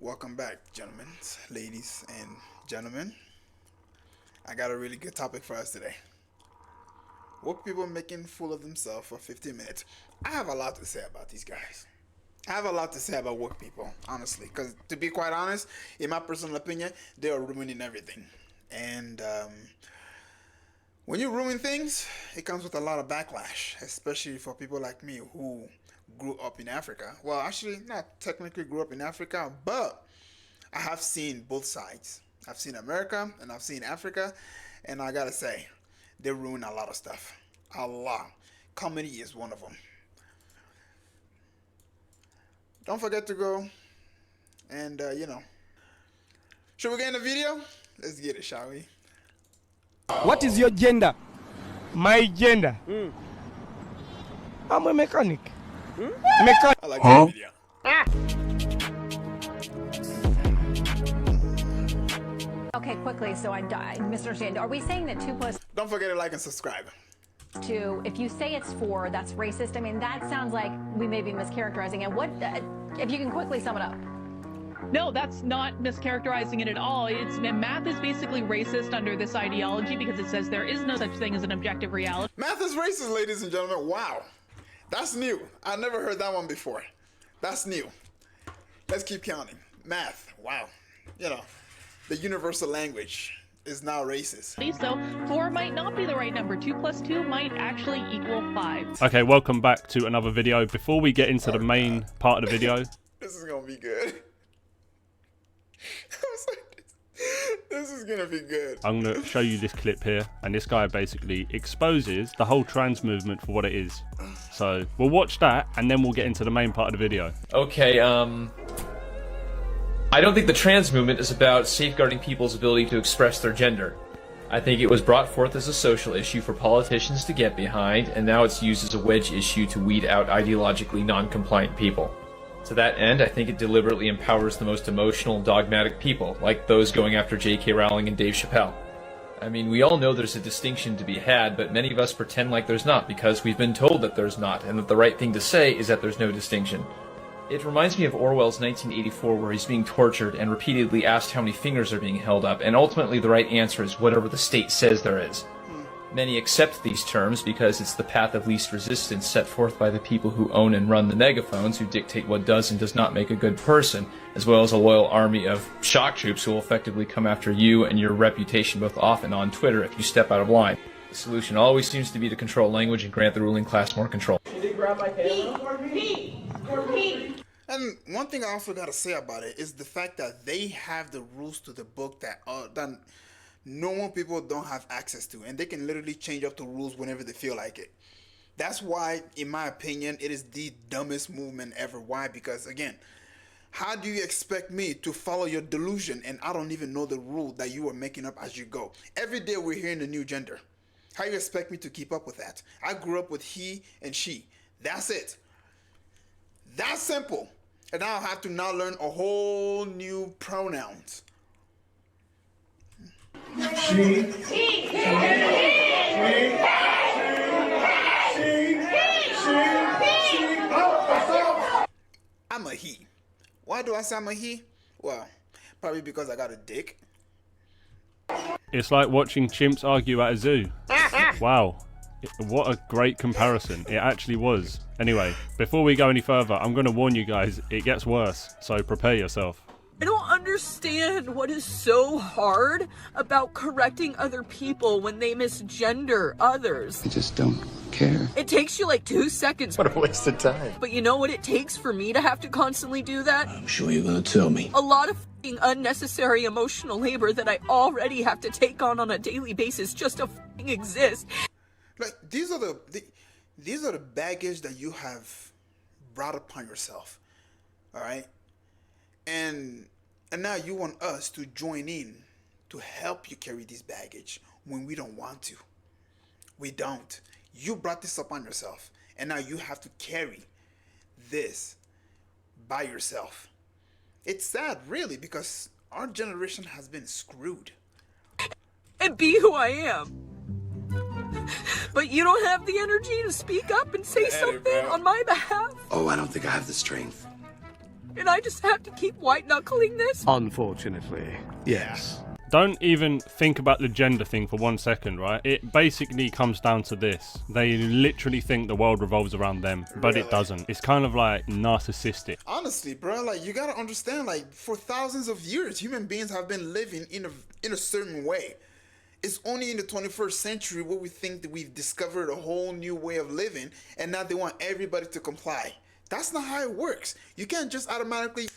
Welcome back, gentlemen, ladies, and gentlemen. I got a really good topic for us today. Woke people making fool of themselves for 15 minutes. I have a lot to say about these guys. I have a lot to say about woke people, honestly, because to be quite honest, in my personal opinion, they are ruining everything. And when you ruin things, it comes with a lot of backlash, especially for people like me who grew up in Africa. Well, actually, not technically grew up in Africa, but I have seen both sides. I've seen America and I've seen Africa, and I gotta say, they ruin a lot of stuff. A lot. Comedy is one of them. Don't forget to go and, should we get in the video? Let's get it, shall we? What is your gender? My gender? I'm a mechanic. Mechanic. I like that video. Okay, quickly, so I misunderstand. Are we saying that 2 plus Don't forget to like and subscribe. 2, if you say it's 4, that's racist? I mean, that sounds like we may be mischaracterizing it. What, if you can quickly sum it up? No, that's not mischaracterizing it at all. Math is basically racist under this ideology because it says there is no such thing as an objective reality. Math is racist, ladies and gentlemen. Wow. That's new. I never heard that one before. That's new. Let's keep counting. Math. Wow. The universal language is now racist. So 4 might not be the right number. 2 plus 2 might actually equal 5. Okay, welcome back to another video. Before we get into the main part of the video, this is gonna be good. This is gonna be good. I'm gonna show you this clip here, and this guy basically exposes the whole trans movement for what it is. So we'll watch that, and then we'll get into the main part of the video. Okay, I don't think the trans movement is about safeguarding people's ability to express their gender. I think it was brought forth as a social issue for politicians to get behind, and now it's used as a wedge issue to weed out ideologically non-compliant people. To that end, I think it deliberately empowers the most emotional, dogmatic people, like those going after J.K. Rowling and Dave Chappelle. I mean, we all know there's a distinction to be had, but many of us pretend like there's not because we've been told that there's not, and that the right thing to say is that there's no distinction. It reminds me of Orwell's 1984, where he's being tortured and repeatedly asked how many fingers are being held up, and ultimately the right answer is whatever the state says there is. Many accept these terms because it's the path of least resistance set forth by the people who own and run the megaphones, who dictate what does and does not make a good person, as well as a loyal army of shock troops who will effectively come after you and your reputation both off and on Twitter if you step out of line. The solution always seems to be to control language and grant the ruling class more control. And one thing I also gotta say about it is the fact that they have the rules to the book that normal people don't have access to, and they can literally change up the rules whenever they feel like it. That's why, in my opinion, it is the dumbest movement ever. Why? Because again, how do you expect me to follow your delusion and I don't even know the rule that you are making up as you go? Every day we're hearing a new gender. How you expect me to keep up with that? I grew up with he and she. That's it. That's simple. And now I have to now learn a whole new pronouns. I'm a he. Why do I say I'm a he? Well, probably because I got a dick. It's like watching chimps argue at a zoo. Wow. What a great comparison. It actually was. Anyway, before we go any further, I'm going to warn you guys, it gets worse, so prepare yourself. I don't understand what is so hard about correcting other people when they misgender others. I just don't care. It takes you like 2 seconds. What a waste of time. But you know what it takes for me to have to constantly do that? I'm sure you're gonna tell me. A lot of f***ing unnecessary emotional labor that I already have to take on a daily basis just to f***ing exist. Like, these are the baggage that you have brought upon yourself. All right? And now you want us to join in to help you carry this baggage when we don't want to. We don't. You brought this upon yourself, and now you have to carry this by yourself. It's sad, really, because our generation has been screwed. And be who I am. But you don't have the energy to speak up and say something on my behalf? Oh, I don't think I have the strength. And I just have to keep white-knuckling this? Unfortunately, yes. Don't even think about the gender thing for 1 second, right? It basically comes down to this. They literally think the world revolves around them, but it doesn't. It's kind of like narcissistic. Honestly, bro, like you gotta understand, like for thousands of years, human beings have been living in a certain way. It's only in the 21st century where we think that we've discovered a whole new way of living, and now they want everybody to comply. That's not how it works. You can't just automatically,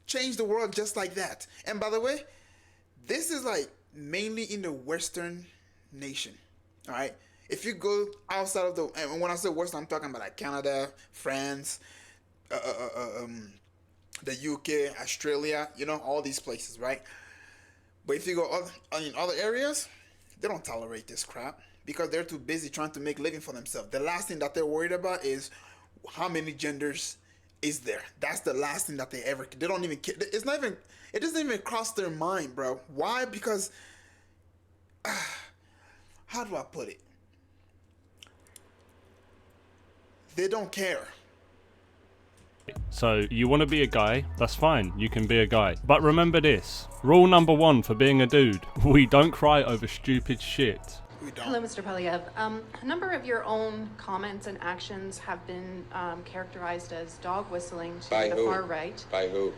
change the world just like that. And by the way, this is like mainly in the Western nation, all right? If you go outside of and when I say Western, I'm talking about like Canada, France, the UK, Australia, all these places, right? But if you go in other areas, they don't tolerate this crap because they're too busy trying to make living for themselves. The last thing that they're worried about is how many genders is there. That's the last thing that they don't even care. It doesn't even cross their mind, bro. Why? Because how do I put it? They don't care. So you want to be a guy, that's fine, you can be a guy. But remember this, rule number 1 for being a dude, we don't cry over stupid shit. Hello, Mr. Paliev. A number of your own comments and actions have been characterized as dog whistling to the far right. By who?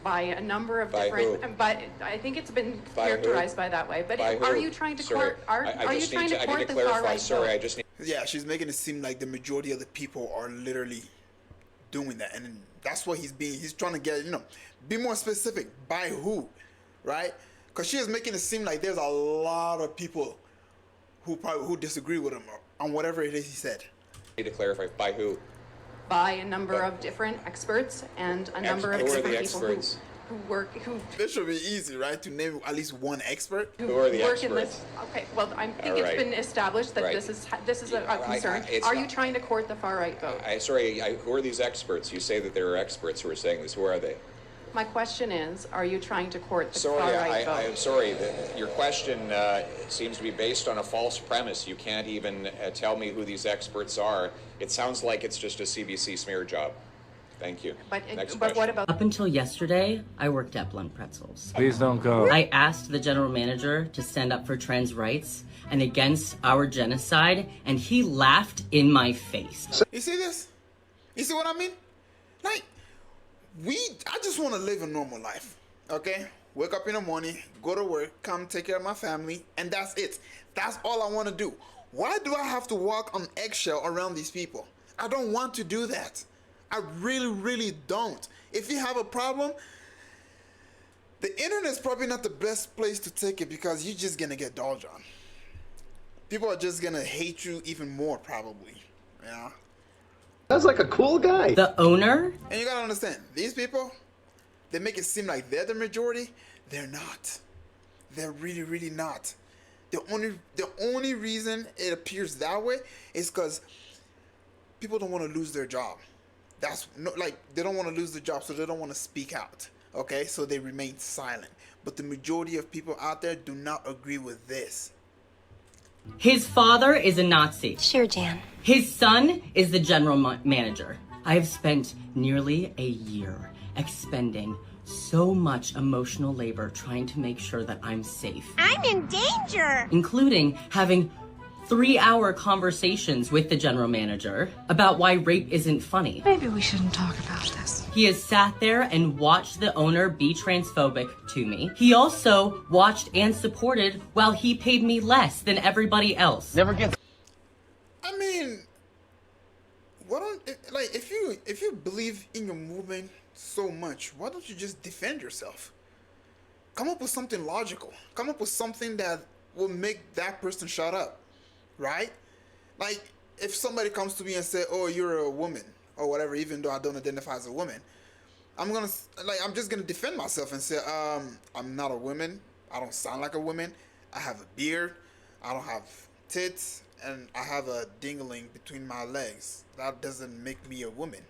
By a number of different. But I think it's been characterized by that way. But are you trying to court? Are you trying to court the far right? Sorry, I just need. Yeah, she's making it seem like the majority of the people are literally doing that, and that's what he's trying to get. Be more specific. By who, right? Because she is making it seem like there's a lot of people who disagree with him on whatever it is he said. I need to clarify, by who? By a number of different experts and a number of different people who This should be easy, right? To name at least one expert. Who are the work experts? in this. Okay, well, I think it's been established that this is a concern. Are you trying to court the far right vote? Who are these experts? You say that there are experts who are saying this. Who are they? My question is, are you trying to court the far right vote? I'm sorry. Your question seems to be based on a false premise. You can't even tell me who these experts are. It sounds like it's just a CBC smear job. Thank you. But what about... Up until yesterday, I worked at Blunt Pretzels. Please don't go. I asked the general manager to stand up for trans rights and against our genocide, and he laughed in my face. You see this? You see what I mean? Like, I just want to live a normal life, okay? Wake up in the morning, go to work, come take care of my family, and that's it. That's all I want to do. Why do I have to walk on eggshell around these people? I don't want to do that. I really, really don't. If you have a problem, the internet's probably not the best place to take it because you're just gonna get dogged on. People are just gonna hate you even more, probably. Sounds like a cool guy. The owner? And you gotta understand, these people, they make it seem like they're the majority. They're not. They're really, really not. The only reason it appears that way is because people don't want to lose their job. They don't want to lose their job, so they don't want to speak out. Okay, so they remain silent. But the majority of people out there do not agree with this. His father is a Nazi. Sure, Jan. His son is the general manager. I have spent nearly a year expending so much emotional labor trying to make sure that I'm safe. I'm in danger! Including having 3-hour conversations with the general manager about why rape isn't funny. Maybe we shouldn't talk about this. He has sat there and watched the owner be transphobic to me. He also watched and supported while he paid me less than everybody else. Never get. I mean, if you believe in your movement so much, why don't you just defend yourself? Come up with something logical. Come up with something that will make that person shut up. Right? Like, if somebody comes to me and say, oh, you're a woman, or whatever, even though I don't identify as a woman, I'm just gonna defend myself and say, I'm not a woman, I don't sound like a woman, I have a beard, I don't have tits, and I have a dingling between my legs. That doesn't make me a woman.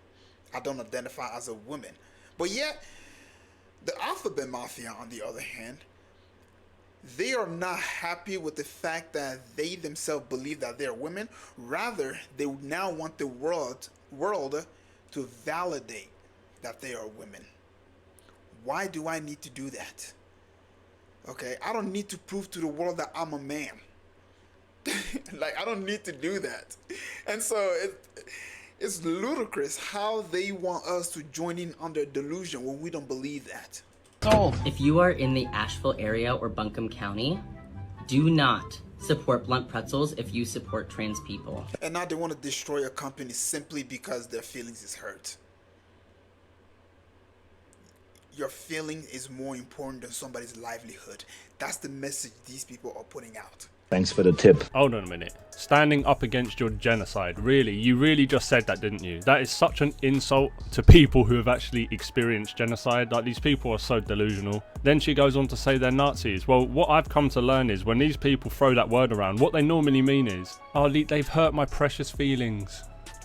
I don't identify as a woman. But yet, the Alphabet Mafia, on the other hand, they are not happy with the fact that they themselves believe that they're women. Rather, they now want the world to validate that they are women. Why do I need to do that? Okay, I don't need to prove to the world that I'm a man. Like, I don't need to do that. And so it's ludicrous how they want us to join in under delusion when we don't believe that. If you are in the Asheville area or Buncombe County, do not support Blunt Pretzels if you support trans people. And now they want to destroy a company simply because their feelings is hurt. Your feeling is more important than somebody's livelihood. That's the message these people are putting out. Thanks for the tip. Hold on a minute. Standing up against your genocide, really? You really just said that, didn't you? That is such an insult to people who have actually experienced genocide. Like, these people are so delusional. Then she goes on to say they're Nazis. Well, what I've come to learn is when these people throw that word around, what they normally mean is, oh, they've hurt my precious feelings.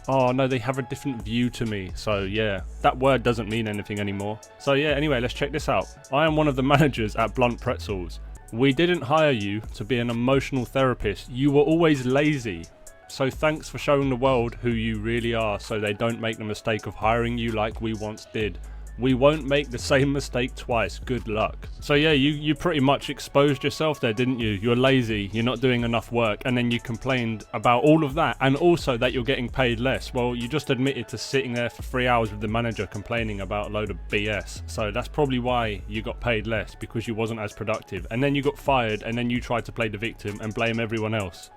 Oh no, they have a different view to me. So yeah, that word doesn't mean anything anymore. So yeah, anyway, let's check this out. I am one of the managers at Blunt Pretzels. We didn't hire you to be an emotional therapist. You were always lazy. So thanks for showing the world who you really are so they don't make the mistake of hiring you like we once did. We won't make the same mistake twice. Good luck. So yeah, you pretty much exposed yourself there, didn't you? You're lazy, you're not doing enough work, and then you complained about all of that, and also that you're getting paid less. Well, you just admitted to sitting there for 3 hours with the manager complaining about a load of BS. So that's probably why you got paid less, because you wasn't as productive. And then you got fired, and then you tried to play the victim and blame everyone else.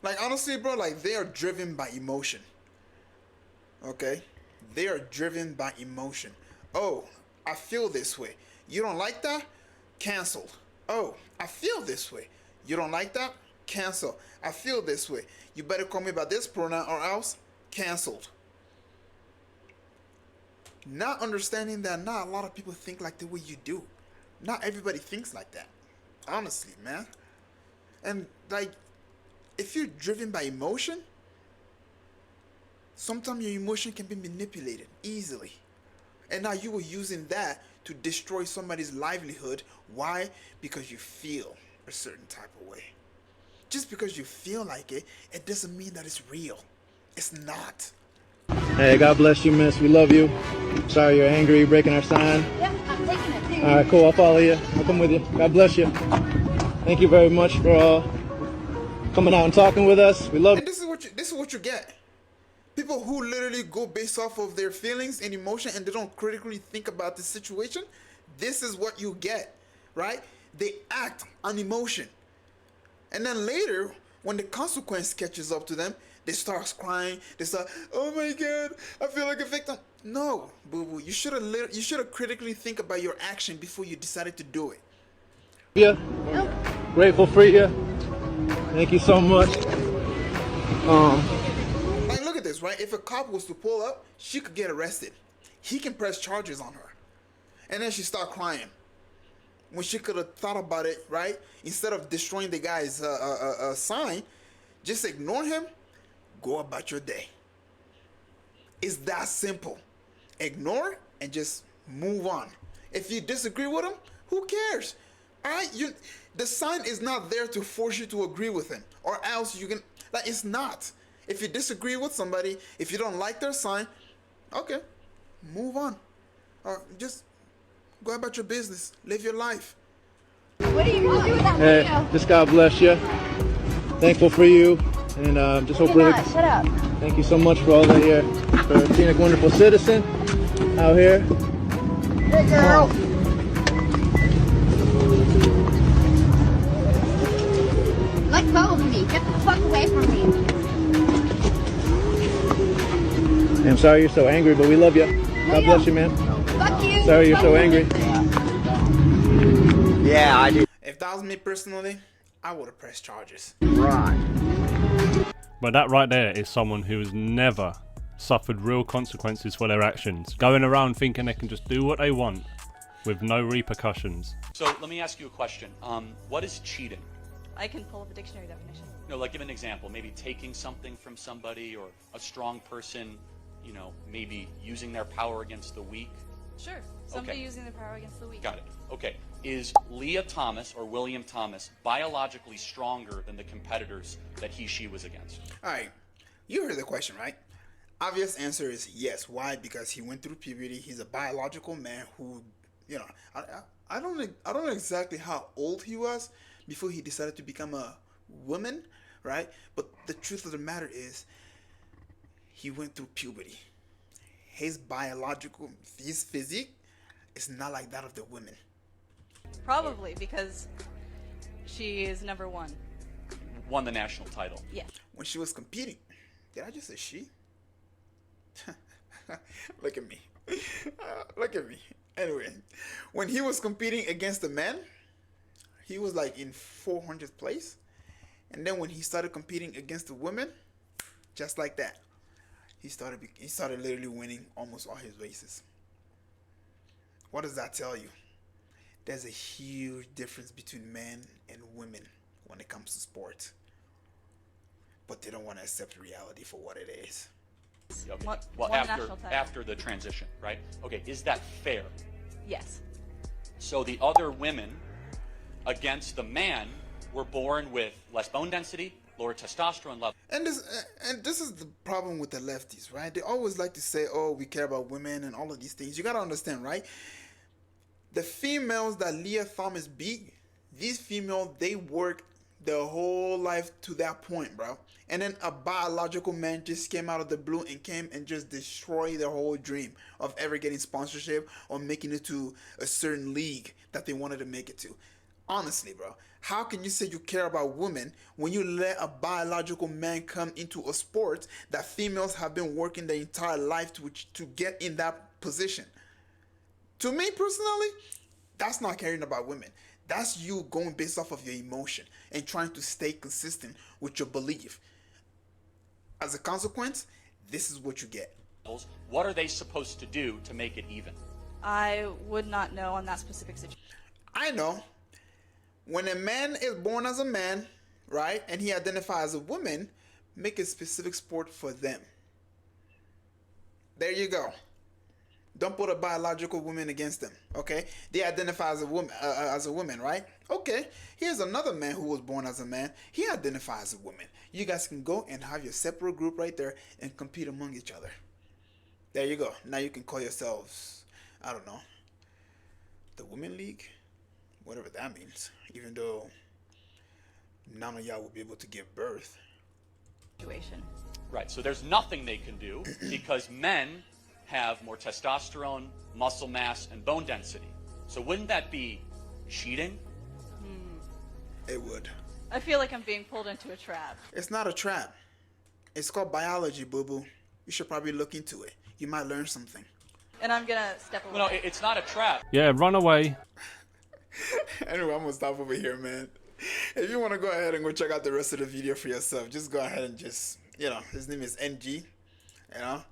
Like, honestly, bro, like, they are driven by emotion. Okay? They are driven by emotion. Oh, I feel this way. You don't like that? Cancelled. Oh, I feel this way. You don't like that? Cancel. I feel this way. You better call me by this pronoun or else? Cancelled. Not understanding that not a lot of people think like the way you do. Not everybody thinks like that. Honestly, man. And, like, if you're driven by emotion, sometimes your emotion can be manipulated easily. And now you were using that to destroy somebody's livelihood. Why? Because you feel a certain type of way. Just because you feel like it, it doesn't mean that it's real. It's not. Hey, God bless you, miss. We love you. Sorry you're angry, you're breaking our sign. Yeah, I'm taking it too. All right, cool. I'll follow you. I'll come with you. God bless you. Thank you very much for coming out and talking with us. We love you. And this is what you get. People who literally go based off of their feelings and emotion and they don't critically think about the situation, this is what you get, right? They act on emotion. And then later, when the consequence catches up to them, they start crying. They start, oh my God, I feel like a victim. No, boo-boo, you should have critically think about your action before you decided to do it. Yeah, grateful for you. Thank you so much. Like, look at this, right? If a cop was to pull up, she could get arrested. He can press charges on her. And then she start crying. When she could have thought about it, right? Instead of destroying the guy's sign, just ignore him, go about your day. It's that simple. Ignore and just move on. If you disagree with him, who cares? All right? The sign is not there to force you to agree with him, or else you can, like, it's not. If you disagree with somebody, if you don't like their sign, okay, move on. Or just go about your business. Live your life. What are you going to do with that video? Hey, just God bless you. Thankful for you. And just hope really. Shut up. Thank you so much for all that here. For being a wonderful citizen out here. Hey, girl. Let go of me. Get the fuck away from me. I'm sorry you're so angry, but we love you. God bless you, man. Fuck you. Sorry you're so angry. Yeah, I do. If that was me personally, I would have pressed charges. Right. But that right there is someone who has never suffered real consequences for their actions, going around thinking they can just do what they want with no repercussions. So let me ask you a question. What is cheating? I can pull up a dictionary definition. No, like give an example. Maybe taking something from somebody, or a strong person, you know, maybe using their power against the weak. Sure. Somebody using their power against the weak. Got it. Okay. Is Leah Thomas or William Thomas biologically stronger than the competitors that she was against? All right. You heard the question, right? Obvious answer is yes. Why? Because he went through puberty. He's a biological man who, you know, I don't know exactly how old he was before he decided to become a woman, right? But the truth of the matter is, he went through puberty. His physique is not like that of the women. Probably because she is number one. Won the national title. Yes. When she was competing, did I just say she? Look at me. Look at me. Anyway, when he was competing against the men, he was like in 400th place. And then when he started competing against the women, just like that, he started literally winning almost all his races. What does that tell you? There's a huge difference between men and women when it comes to sports. But they don't want to accept reality for what it is. Okay. Well, after the transition, right? Okay, is that fair? Yes. So the other women against the man were born with less bone density, lower testosterone level. And this is the problem with the lefties, right? They always like to say, oh, we care about women and all of these things. You got to understand, right? The females that Leah Thomas beat, these females, they worked their whole life to that point, bro. And then a biological man just came out of the blue and came and just destroyed their whole dream of ever getting sponsorship or making it to a certain league that they wanted to make it to. Honestly, bro, how can you say you care about women when you let a biological man come into a sport that females have been working their entire life to get in that position? To me personally, that's not caring about women. That's you going based off of your emotion and trying to stay consistent with your belief. As a consequence, this is what you get. What are they supposed to do to make it even? I would not know on that specific situation. I know. When a man is born as a man, right, and he identifies as a woman, make a specific sport for them. There you go. Don't put a biological woman against them, okay? They identify as a woman, right? Okay, here's another man who was born as a man. He identifies as a woman. You guys can go and have your separate group right there and compete among each other. There you go. Now you can call yourselves, I don't know, the Women League? Whatever that means. Even though none of y'all will be able to give birth. Situation. Right, so there's nothing they can do because men have more testosterone, muscle mass, and bone density. So wouldn't that be cheating? It would. I feel like I'm being pulled into a trap. It's not a trap. It's called biology, boo-boo. You should probably look into it. You might learn something. And I'm gonna step away. Well, no, it's not a trap. Yeah, run away. Anyway, I'm gonna stop over here, man. If you want to go ahead and go check out the rest of the video for yourself, just go ahead and just, you know, his name is NG, you know.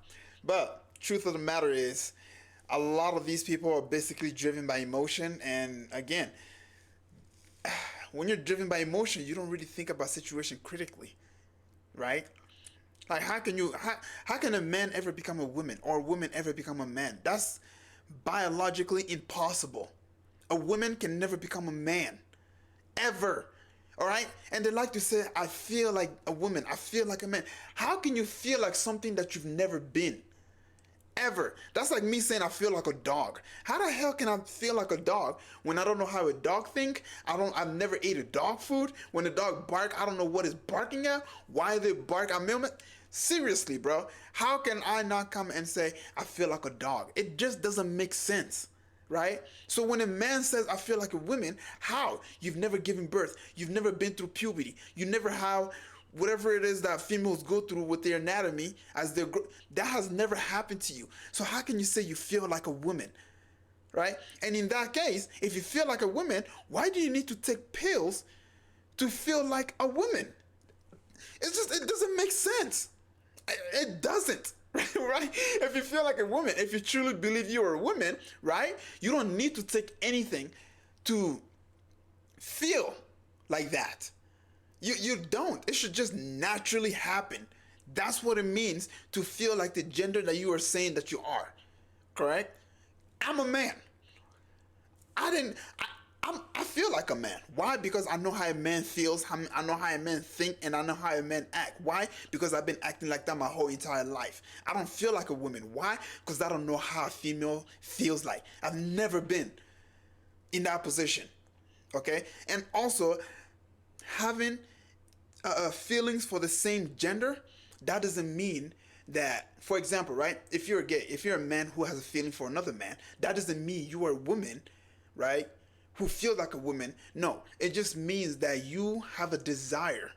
But truth of the matter is, a lot of these people are basically driven by emotion. And again, when you're driven by emotion, you don't really think about situation critically, right? Like, how can a man ever become a woman or a woman ever become a man? That's biologically impossible. A woman can never become a man, ever. All right? And they like to say, I feel like a woman, I feel like a man. How can you feel like something that you've never been? Ever. That's like me saying I feel like a dog. How the hell can I feel like a dog when I don't know how a dog think? I've never ate a dog food. When the dog bark, I don't know what it's barking at. Why they bark? Seriously, bro. How can I not come and say I feel like a dog? It just doesn't make sense. Right? So when a man says, I feel like a woman, how? You've never given birth. You've never been through puberty. You never have whatever it is that females go through with their anatomy as they grow. That has never happened to you. So how can you say you feel like a woman? Right? And in that case, if you feel like a woman, why do you need to take pills to feel like a woman? It doesn't make sense. It doesn't. Right? If you feel like a woman, if you truly believe you are a woman, right? You don't need to take anything to feel like that. You don't. It should just naturally happen. That's what it means to feel like the gender that you are saying that you are. Correct? I'm a man. I feel like a man. Why? Because I know how a man feels, I know how a man think, and I know how a man act. Why? Because I've been acting like that my whole entire life. I don't feel like a woman. Why? Because I don't know how a female feels like. I've never been in that position. Okay? And also, having feelings for the same gender, that doesn't mean that, for example, right? If you're gay, if you're a man who has a feeling for another man, that doesn't mean you are a woman, right? Who feels like a woman. No, it just means that you have a desire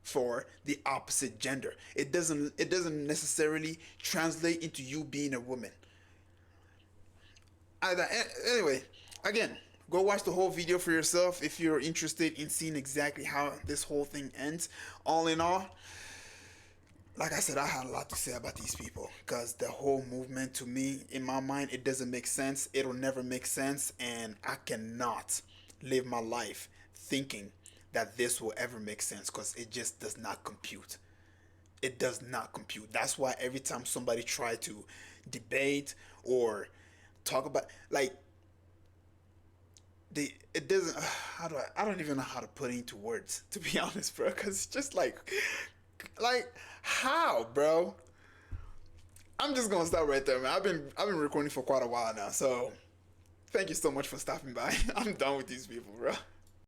for the opposite gender. It doesn't necessarily translate into you being a woman. Anyway, again, go watch the whole video for yourself if you're interested in seeing exactly how this whole thing ends. All in all, like I said, I had a lot to say about these people, because the whole movement, to me, in my mind, it doesn't make sense. It'll never make sense, and I cannot live my life thinking that this will ever make sense, because it just does not compute. It does not compute. That's why every time somebody try to debate or talk about, like, it doesn't, I don't even know how to put it into words, to be honest, bro, because it's just like, how, bro? I'm just gonna stop right there, man. I've been recording for quite a while now, so thank you so much for stopping by. I'm done with these people, bro.